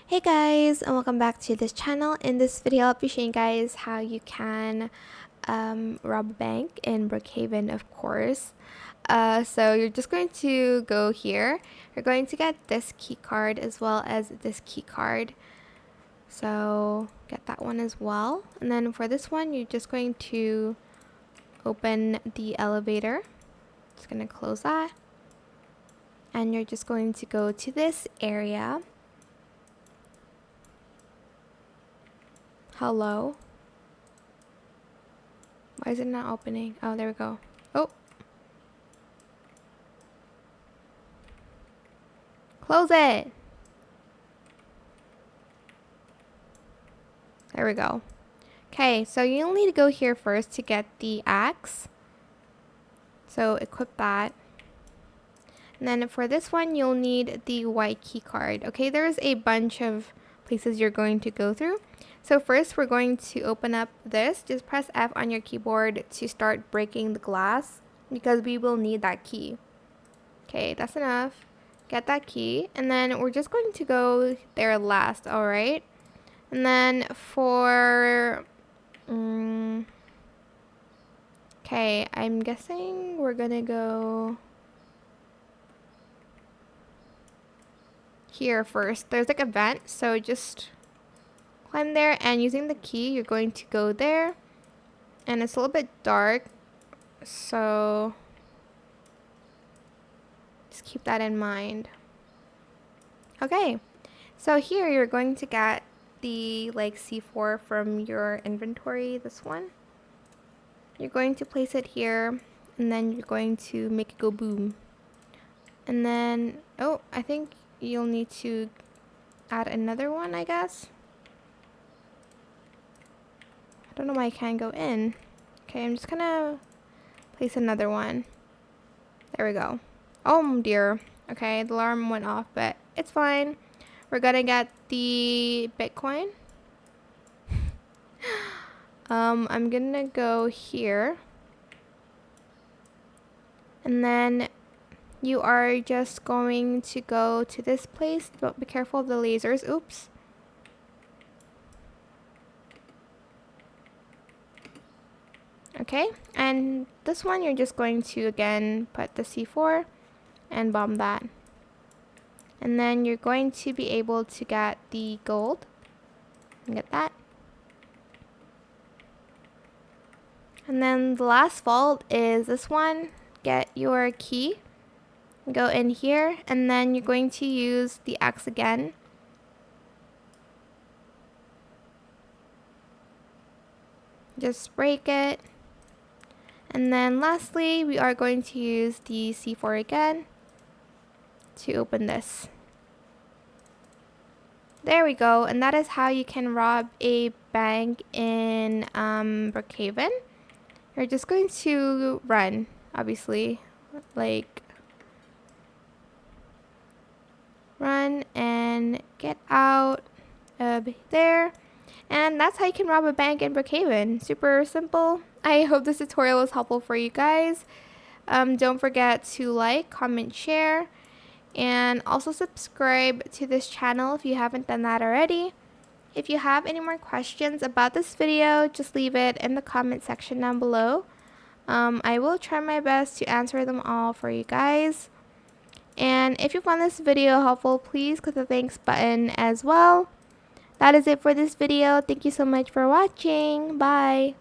Hey guys, and welcome back to this channel. In this video, I'll be showing you guys how you can rob a bank in Brookhaven, of course. So you're just going to go here. You're going to get this key card as well as this key card. So get that one as well. And then for this one, you're just going to open the elevator. Just going to close that. And you're just going to go to this area. Hello. Why is it not opening? Oh, there we go. Oh. Close it. There we go. Okay, so you'll need to go here first to get the axe. So equip that. And then for this one, you'll need the white key card. Okay, there's a bunch of places you're going to go through. So first, we're going to open up this. Just press F on your keyboard to start breaking the glass because we will need that key. Okay, that's enough. Get that key. And then we're just going to go there last, all right? And then for... okay, I'm guessing we're going to go... here first. There's like a vent, so just climb there, and using the key you're going to go there, and it's a little bit dark, so just keep that in mind. Okay, so here you're going to get the like C4 from your inventory, this one. You're going to place it here, and then you're going to make it go boom. And then, oh, I think you'll need to add another one, I guess. I don't know why I can't go in. Okay, I'm just gonna place another one. There we go. Oh dear. Okay, the alarm went off, but it's fine. We're gonna get the Bitcoin. I'm gonna go here. And then you are just going to go to this place. But be careful of the lasers. Oops. Okay, and this one you're just going to again put the C4 and bomb that. And then you're going to be able to get the gold. And get that. And then the last vault is this one. Get your key. Go in here, and then you're going to use the axe again. Just break it. And then lastly, we are going to use the C4 again to open this. There we go, and that is how you can rob a bank in Brookhaven. You're just going to run, obviously, like run and get out of there. And that's how you can rob a bank in Brookhaven. Super simple. I hope this tutorial was helpful for you guys. Don't forget to like, comment, share, and also subscribe to this channel if you haven't done that already. If you have any more questions about this video, just leave it in the comment section down below. I will try my best to answer them all for you guys. And if you found this video helpful, please click the thanks button as well. That is it for this video. Thank you so much for watching. Bye.